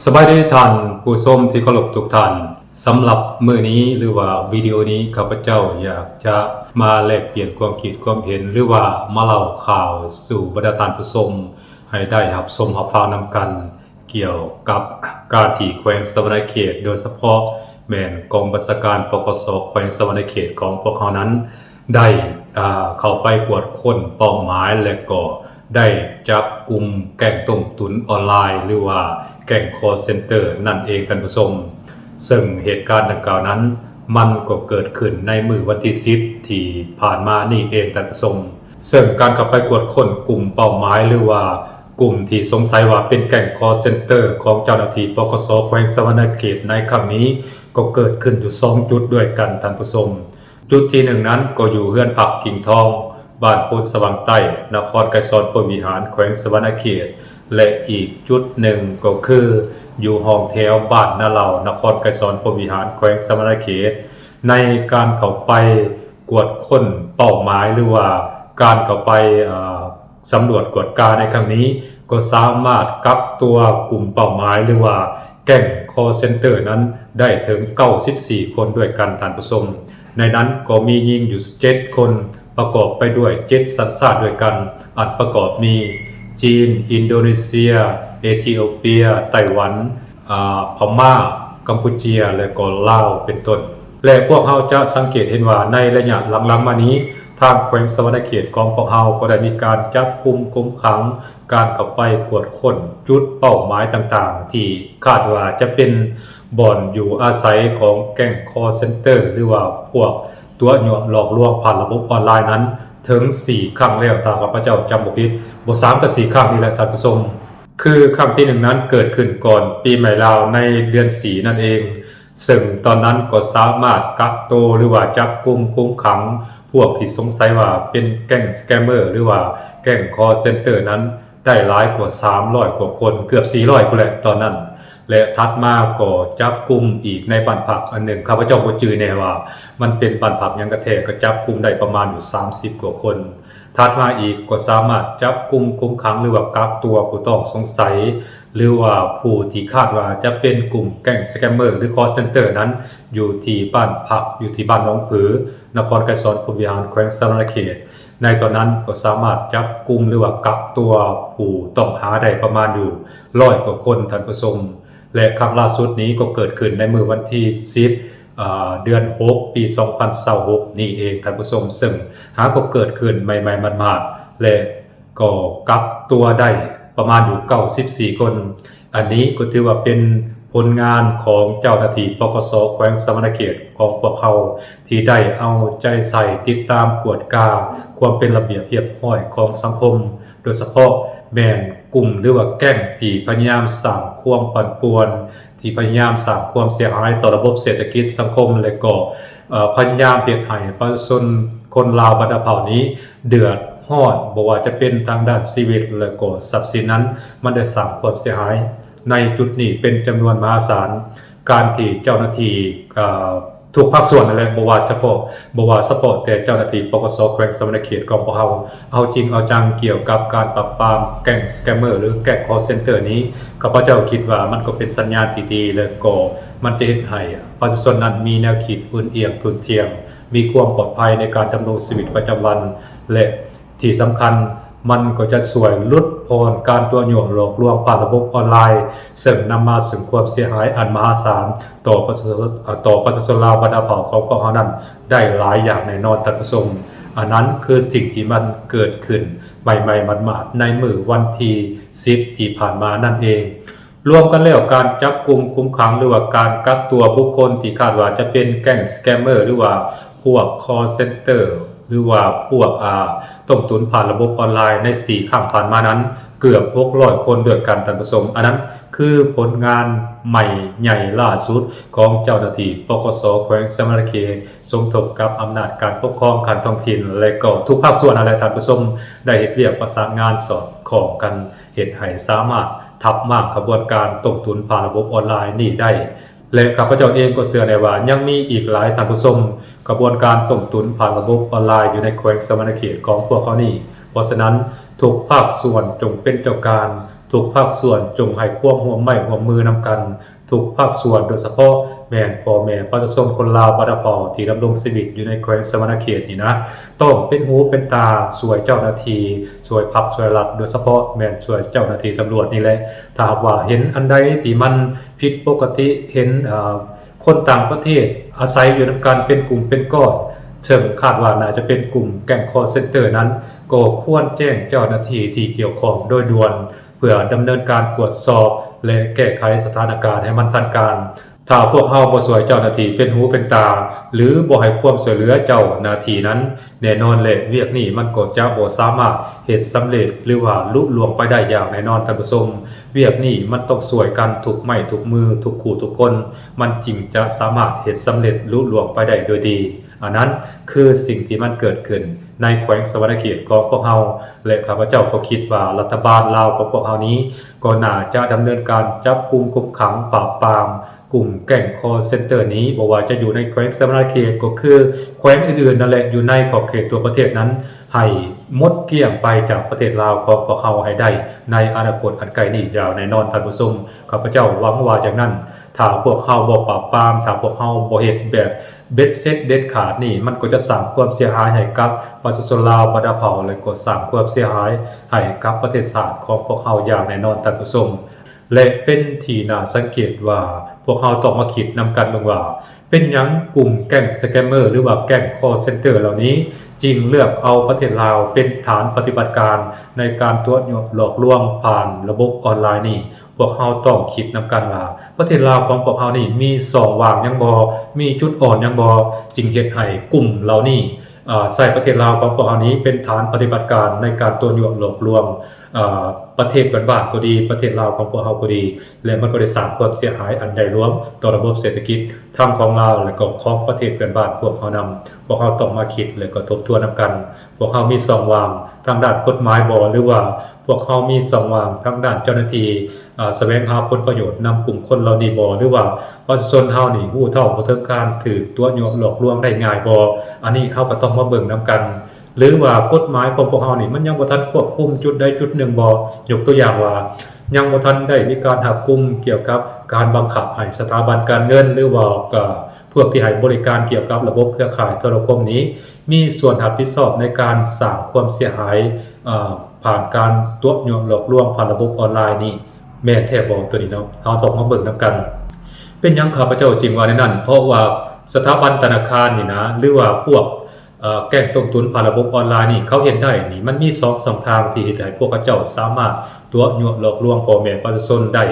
สบายดีท่านผู้ชมที่เคารพทุกท่านสำหรับมื้อนี้หรือว่าวิดีโอนี้ข้าพเจ้าอยากจะมาแลกเปลี่ยนความคิดความเห็นหรือว่ามาเล่าข่าวสู่บรรดาท่านผู้ชมให้ได้รับชมรับฟังนำกันเกี่ยวกับการที่แขวงสะหวรรณเขตโดยเฉพาะแม่นกองบัญชาการปกสแขวงสะหวรรณเขตของพวกเขานั้นได้เข้าไปตรวจค้นเป้าหมายและก็ได้จับกลุ่มแก๊งต้มตุ๋นออนไลน์หรือว่าแก๊ง call center นั่นเองท่านผู้ชมซึ่งเหตุการณ์ดังกล่าวนั้นมันก็เกิดขึ้นในมื้อวันที่10ที่ผ่านมานี่เองท่านผู้ชมซึ่งการเข้าไปตรวจค้นกลุ่มเป้าหมายหรือว่ากลุ่มที่สงสัยว่าเป็นแก๊ง call center ของเจ้าหน้าที่ปกสแขวงสะหวรรณเขตในครั้งนี้ก็เกิดขึ้นอยู่2จุดด้วยกันท่านผู้ชมจุดที่1นั้นก็อยู่เฮือนพักกิ่งทองบ้านโพนสว่างใต้นครไกรสอนพรหมวิหารแขวงสะหวรรณเขตและอีกจุดหนึ่งก็คืออยู่ห้องแถวบ้านนาเหล่านครไกรสอนพรหมวิหารแขวงสะหวรรณเขตในการเข้าไปกวดค้นเป้าหมายหรือว่าการเข้าไปสำรวจกวดการในครั้งนี้ก็สามารถกักตัวกลุ่มเป้าหมายหรือว่าแก๊ง call center นั้นได้ถึง94คนด้วยกันท่านผู้ชมในนั้นก็มีหญิงอยู่7คนประกอบไปด้วย7สัญชาติด้วยกันอันประกอบมีจีนอินโดนีเซียเอธิโอเปียไต้หวันพม่ากัมพูชาและก็ลาวเป็นต้นและพวกเราจะสังเกตเห็นว่าในระยะหลังๆมานี้ทางแขวงสะหวรรณเขตของพวกเราก็ได้มีการจับกุมคุมขังการเข้าไปกวดค้นจุดเป้าหมายต่างๆที่คาดว่าจะเป็นบ่อนอยู่อาศัยของแก๊ง call center หรือว่าพวกตัวหลอกลวงผ่านระบบออนไลน์นั้นถึง4ครั้งแล้วถ้าข้าพเจ้าจำบ่ผิดบ่3กับ4ครั้งนี่แหละท่านผู้ชมคือครั้งที่1นั้นเกิดขึ้นก่อนปีใหม่ลาวในเดือน4นั่นเองซึ่งตอนนั้นก็สามารถกักตัวหรือว่าจับกุมคุมขังพวกที่สงสัยว่าเป็นแก๊งสแกมเมอร์หรือว่าแก๊ง call center นั้นได้หลายกว่า300กว่าคนเกือบ400พุ่นแหละตอนนั้นและถัดมาก็จับกุมอีกในบ้านพักอันหนึ่งข้าพเจ้าบ่จื้อแน่ว่ามันเป็นบ้านพักหยังกระแท้ก็จับกุมได้ประมาณอยู่30กว่าคนถัดมาอีกก็สามารถจับกุมคุมขังหรือว่ากักตัวผู้ต้องสงสัยหรือว่าผู้ที่คาดว่าจะเป็นกลุ่มแก๊งสแกมเมอร์หรือ call center นั้นอยู่ที่บ้านพักอยู่ที่บ้านหนองผือนครไกรสอนพรหมวิหารแขวงสะหวรรณเขตในตอนนั้นก็สามารถจับกุมหรือว่ากักตัวผู้ต้องหาได้ประมาณอยู่100กว่าคนท่านผู้ชมและครั้งล่าสุดนี้ก็เกิดขึ้นในมื้อวันที่10เดือน6ปี2026นี่เองท่านผู้ชมซึ่งก็เกิดขึ้นใหม่ๆมาดๆและก็กักตัวได้ประมาณอยู่94คนอันนี้ก็ถือว่าเป็นผลงานของเจ้าหน้าที่ปกสแขวงสะหวรรณเขตของพวกเขาที่ได้เอาใจใส่ติดตามกวดกาความเป็นระเบียบเรียบร้อยของสังคมโดยเฉพาะแม่นกลุ่มหรือว่าแก๊งที่พยายามสร้างความปั่นป่วนที่พยายามสร้างความเสียหายต่อระบบเศรษฐกิจสังคมและก็พยายามเฮ็ดให้ประชาชนคนลาวบรรดาเผ่านี้เดือดร้อนบ่ว่าจะเป็นทางด้านชีวิตและก็ทรัพย์สินนั้นมันได้สร้างความเสียหายในจุดนี้เป็นจำนวนมหาศาลการที่เจ้าหน้าที่ทุกภาคส่วนนั่นแหละบ่ว่าเฉพาะแต่เจ้าหน้าที่ปกสแขวงสะหวรรณเขตของพวกเราเอาจริงเอาจังเกี่ยวกับการปราบปรามแก๊งสแกมเมอร์หรือแก๊ง call center นี้ข้าพเจ้าคิดว่ามันก็เป็นสัญญาณที่ดีและก็มันจะเฮ็ดให้ประชาชนนั้นมีแนวคิดอุ่นเอียงทุนเทียมมีความปลอดภัยในการดำรงชีวิตประจำวันและที่สำคัญมันก็จะช่วยลดพรการตัวโยงหลอกลวงผ่านระบบออนไลน์ซึ่งนำมาซึ่งความเสียหายอันมหาศาลต่อประชาชนลาวบรรดาเผ่าของพวกเขานั้นได้หลายอย่างแน่นอนท่านผู้ชมอันนั้นคือสิ่งที่มันเกิดขึ้นใหม่ๆมาดๆในมื้อวันที่10ที่ผ่านมานั่นเองรวมกันแล้วการจับกุมคุมขังหรือว่าการกักตัวบุคคลที่คาดว่าจะเป็นแก๊งสแกมเมอร์หรือว่าพวก call center หรือว่าพวกต้มตุ๋นผ่านระบบออนไลน์ใน4ครั้งผ่านมานั้นเกือบ600คนด้วยกันท่านผู้ชมอันนั้นคือผลงานใหม่ใหญ่ล่าสุดของเจ้าหน้าที่ปกสแขวงสะหวรรณเขตสมทบกับอำนาจการปกครองการท้องถิ่นและก็ทุกภาคส่วนอะไรท่านผู้ชมได้เฮ็ดเวียกประสานงานสอดคล้องกันเฮ็ดให้สามารถทับมากขบวนการต้มตุ๋นผ่านระบบออนไลน์นี่ได้และข้าพเจ้าเองก็เชื่อได้ว่ายังมีอีกหลายท่านผู้ชมกระบวนการต้มตุ๋นผ่านระบบออนไลน์อยู่ในแขวงสะหวรรณเขตของพวกเขานี่เพราะฉะนั้นทุกภาคส่วนจงเป็นเจ้าการ ทุกภาคส่วนจงให้ความร่วมไม้ร่วมมือนำกันทุกภาคส่วนโดยเฉพาะแม่นพ่อแม่ประชาชนคนลาวบ่ดาพอที่ดำรงชีวิตอยู่ในแขวงสะวรรณเขตนี่นะต้องเป็นหูเป็นตาช่วยเจ้าหน้าที่ช่วยพักช่วยรัฐโดยเฉพาะแม่นช่วยเจ้าหน้าที่ตำรวจนี่แหละถ้าหากว่าเห็นอันใดที่มันผิดปกติเห็นคนต่างประเทศอาศัยอยู่นำกันเป็นกลุ่มเป็นก้อนซึ่งคาดว่าน่าจะเป็นกลุ่มแก๊งคอลเซ็นเตอร์นั้นก็ควรแจ้งเจ้าหน้าที่ที่เกี่ยวข้องโดยด่วนเพื่อดำเนินการตรวจสอบและแก้ไขสถานการณ์ให้มันทันการถ้าพวกเฮาบ่ช่วยเจ้าหน้าที่เป็นหูเป็นตาหรือบ่ให้ความช่วยเหลือเจ้าหน้าที่นั้นแน่นอนแหละเวียกนี้มันก็จะบ่สามารถเฮ็ดสำเร็จหรือว่าลุล่วงไปได้อย่างแน่นอนท่านผู้ชมเวียกนี้มันต้องช่วยกันทุกไม้ทุกมือทุกคู่ทุกคนมันจึงจะสามารถเฮ็ดสำเร็จลุล่วงไปได้โดยดีอันนั้นคือสิ่งที่มันเกิดขึ้นในแขวงสะวรรณเขตของพวกเฮาและข้าพเจ้าก็คิดว่ารัฐบาลลาวของพวกเฮานี้ก็น่าจะดำเนินการจับกุมคุมขังปราบปรามกลุ่มแก๊งคอลเซ็นเตอร์นี้บ่ว่าจะอยู่ในแขวงสะวรรณเขตก็คือแขวงอื่นๆนั่นแหละอยู่ในขอบเขตตัวประเทศนั้นให้หมดเกลี้ยงไปจากประเทศลาวของพวกเฮาให้ได้ในอนาคตอันไกลนี้ยาวแน่นอนท่านผู้ชมข้าพเจ้าหวังว่าอย่างนั้นถ้าพวกเฮาบ่ปราบปรามถ้าพวกเฮาบ่เฮ็ดแบบเบ็ดเสร็จเด็ดขาดนี่มันก็จะสร้างความเสียหายให้กับประชาชนลาวบ่ดาเผาและก็สร้างความเสียหายให้กับประเทศชาติของพวกเฮาอย่างแน่นอนท่านผู้ชมและเป็นที่น่าสังเกตว่าพวกเฮาต้องมาคิดนำกันเบิ่งว่าเป็นหยังกลุ่มแก๊งสแกมเมอร์หรือว่าแก๊งคอลเซ็นเตอร์เหล่านี้จึงเลือกเอาประเทศลาวเป็นฐานปฏิบัติการในการตรวจหลอกลวงผ่านระบบออนไลน์นี่พวกเฮาต้องคิดนำกันว่าประเทศลาวของพวกเฮานี่มีช่องว่างยังบ่มีจุดอ่อนยังบ่จึงเฮ็ดให้กลุ่มเหล่านี้ใส่ประเทศลาวของพวกเฮานี้เป็นฐานปฏิบัติการในการตรวจหลอกลวงประเทศเพื่อนบ้านก็ดีประเทศลาวของพวกเฮาก็ดีและมันก็ได้สร้างความเสียหายอันใหญ่หลวงต่อระบบเศรษฐกิจทั้งของลาวและก็ของประเทศเพื่อนบ้านพวกเฮานำพวกเฮาต้องมาคิดและก็ทบทวนนำกันพวกเฮามีช่องว่างทางด้านกฎหมายบ่หรือว่าพวกเฮามีช่องว่างทางด้านเจ้าหน้าที่แสวงหาผลประโยชน์นำกลุ่มคนเหล่านี้บ่หรือว่าประชาชนเฮานี่ฮู้เท่าบ่ถึงการถูกตัวหลอกลวงได้ง่ายบ่อันนี้เฮาก็ต้องมาเบิ่งนำกันหรือว่ากฎหมายของพวกเฮานี่มันยังบ่ทันควบคุมจุดใดจุดหนึ่งบ่ยกตัวอย่างว่ายังบ่ทันได้มีการหักกุมเกี่ยวกับการบังคับให้สถาบันการเงินหรือว่าพวกที่ให้บริการเกี่ยวกับระบบเครือข่ายโทรคมนี้มีส่วนรับผิดชอบในการสร้างความเสียหายผ่านการตัวหลอกลวงผ่านระบบออนไลน์นี่แม่นแท้บ่ตัวนี้เนาะเฮาต้องมาเบิ่งนำกันเป็นหยังข้าพเจ้าจริงว่าในนั้นเพราะว่าสถาบันธนาคารนี่นะหรือว่าพวกแก๊งต้มตุนผ่านระบบออนไลน์นี่เขาเห็นได้นี่มันมี2ช่องทางที่เฮ็ดให้พวกเขาเจ้าสามารถตัวหลอกลวงพ่อแม่ประชาชนได้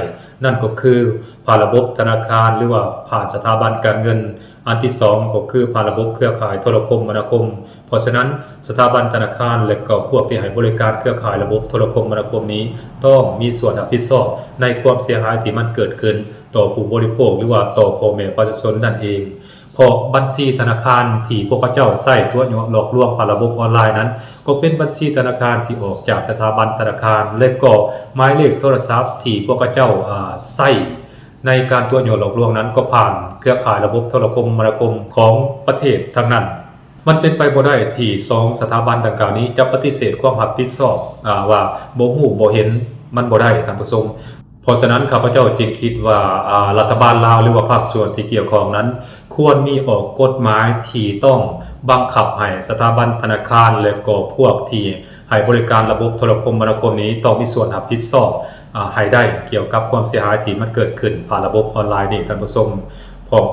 นั่นก็คือผ่านระบบธนาคารหรือว่าผ่านสถาบันการเงินอันที่2ก็คือผ่านระบบเครือข่ายโทรคมนาคมเพราะฉะนั้นสถาบันธนาคารและก็พวกที่ให้บริการเครือข่ายระบบโทรคมนาคมนี้ต้องมีส่วนรับผิดชอบในความเสียหายที่มันเกิดขึ้นต่อผู้บริโภคหรือว่าต่อพ่อแม่ประชาชนนั่นเองเพราะบัญชีธนาคารที่พวกเขาเจ้าใช้ตัวหลอกลวงผ่านระบบออนไลน์นั้นก็เป็นบัญชีธนาคารที่ออกจากสถาบันธนาคารและก็หมายเลขโทรศัพท์ที่พวกเขาเจ้าใช้ในการตัวหลอกลวงนั้นก็ผ่านเครือข่ายระบบโทรคมนาคมของประเทศทั้งนั้นมันเป็นไปบ่ได้ที่2สถาบันดังกล่าวนี้จะปฏิเสธความรับผิดชอบว่าบ่ฮู้บ่เห็นมันบ่ได้ท่านผู้ชมเพราะฉะนั้นข้าพเจ้าจึงคิดว่ารัฐบาลลาวหรือว่าภาคส่วนที่เกี่ยวข้องนั้นควรมีออกกฎหมายที่ต้องบังคับให้สถาบันธนาคารและก็พวกที่ให้บริการระบบโทรคมนาคมนี้ต้องมีส่วนรับผิดชอบให้ได้เกี่ยวกับความเสียหายที่มันเกิดขึ้นผ่านระบบออนไลน์นี่ท่านผู้ชมเพราะ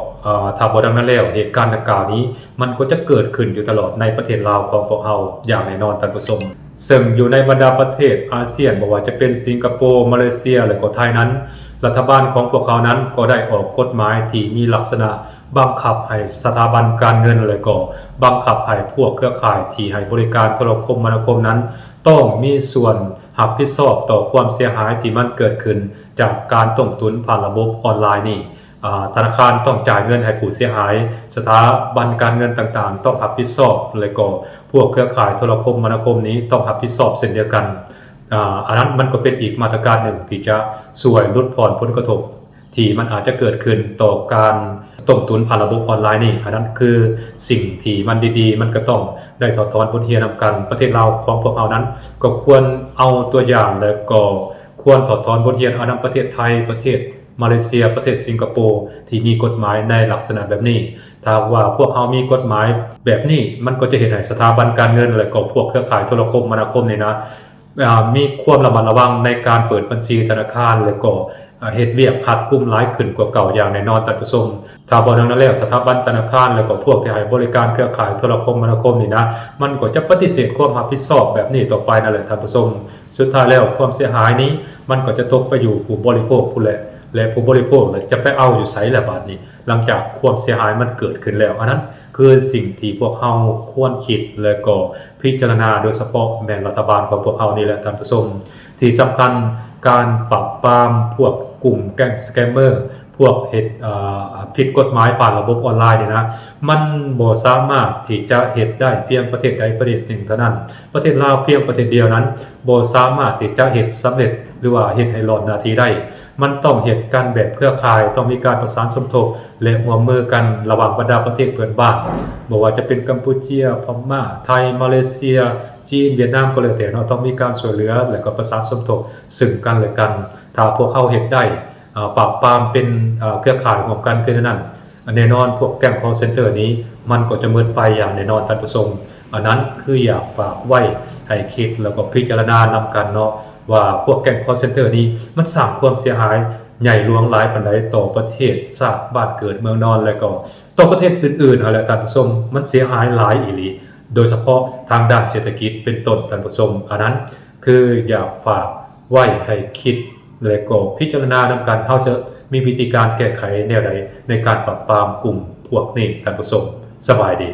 ถ้าบ่ดังนั้นแล้วเหตุการณ์ดังกล่าวนี้มันก็จะเกิดขึ้นอยู่ตลอดในประเทศลาวของพวกเฮาอย่างแน่นอนท่านผู้ชมซึ่งอยู่ในบรรดาประเทศอาเซียนบ่ว่าจะเป็นสิงคโปร์มาเลเซียและก็ไทยนั้นรัฐบาลของพวกเขานั้นก็ได้ออกกฎหมายที่มีลักษณะบังคับให้สถาบันการเงินและก็บังคับให้พวกเครือข่ายที่ให้บริการโทรคมนาคมนั้นต้องมีส่วนรับผิดชอบต่อความเสียหายที่มันเกิดขึ้นจากการต้มตุนผ่านระบบออนไลน์นี่ธนาคารต้องจ่ายเงินให้ผู้เสียหายสถาบันการเงินต่างๆต้องรับผิดชอบและก็พวกเครือข่ายโทรคมนาคมนี้ต้องรับผิดชอบเช่นเดียวกันอันนั้นมันก็เป็นอีกมาตรการหนึ่งที่จะช่วยลดผ่อนผลกระทบที่มันอาจจะเกิดขึ้นต่อการต้มตุนผ่านระบบออนไลน์นี่อันนั้นคือสิ่งที่มันดีๆมันก็ต้องได้ถอดถอนบทเรียนนำกันประเทศลาวของพวกเรานั้นก็ควรเอาตัวอย่างและก็ค ควรถอดถอนบทเรียนเอานำประเทศไทยประเทศมาเลเซียประเทศสิงคโปร์ที่มีกฎหมายในลักษณะแบบนี้ถ้าว่าพวกเขามีกฎหมายแบบนี้มันก็จะเห็นให้สถาบันการเงินและก็พวกเครือข่ายโทรคมนาคมนี่นะมีความระมัดระวังในการเปิดบัญชีธนาคารและก็เฮ็ดเวียกหัดกุมหลายขึ้นกว่าเก่าอย่างแน่นอนท่านผู้ชมถ้าบ่ดังนั้นแล้วสถาบันธนาคารและก็พวกที่ให้บริการเครือข่ายโทรคมนาคมนี่นะมันก็จะปฏิเสธความรับผิดชอบแบบนี้ต่อไปนั่นแหละท่านผู้ชมสุดท้ายแล้วความเสียหายนี้มันก็จะตกไปอยู่ผู้บริโภคผู้และผู้บริโภคจะไปเอาอยู่ไสล่ะบาดนี้หลังจากความเสียหายมันเกิดขึ้นแล้วอันนั้นคือสิ่งที่พวกเฮาควรคิดและก็พิจารณาโดยเฉพาะแม่นรัฐบาลของพวกเฮานี่แหละท่านผู้ชมที่สำคัญการปราบปรามพวกกลุ่มแก๊งสแกมเมอร์พวกผิดกฎหมายผ่านระบบออนไลน์นี่นะมันบ่สามารถที่จะเฮ็ดได้เพียงประเทศใดประเทศหนึ่งเท่านั้นประเทศลาวเพียงประเทศเดียวนั้นบ่สามารถที่จะเฮ็ดสำเร็จหรือว่าเฮ็ดให้รอดหน้าที่ได้มันต้องเฮ็ดกันแบบเครือข่ายต้องมีการประสานสมทบและร่วมมือกันระหว่างบรรดาประเทศเพื่อนบ้านบ่ว่าจะเป็นกัมพูชาพม่าไทยมาเลเซียจีนเวียดนามก็แล้วแต่เนาะต้องมีการช่วยเหลือและก็ประสานสมทบซึ่งกันและกันถ้าพวกเขาเฮ็ดได้ปราบปรามเป็นเครือข่ายร่วมกันคือนั้นแน่นอนพวกแก๊ง call center นี้มันก็จะหมดไปอย่างแน่นอนท่านผู้ชมอันนั้นคืออยากฝากไว้ให้คิดแล้วก็พิจารณานำกันเนาะว่าพวกแก๊ง call center นี้มันสร้างความเสียหายใหญ่หลวงหลายปานใดต่อประเทศชาติบ้านเกิดเมืองนอนและก็ต่อประเทศอื่นๆนั่นแหละท่านผู้ชมมันเสียหายหลายอีหลีโดยเฉพาะทางด้านเศรษฐกิจเป็นต้นท่านผู้ชมอันนั้นคืออยากฝากไว้ให้คิดและก็พิจารณานำกันเฮาจะมีวิธีการแก้ไขแนวใดในการปราบปรามกลุ่มพวกนี้ท่านผู้ชมสบายดี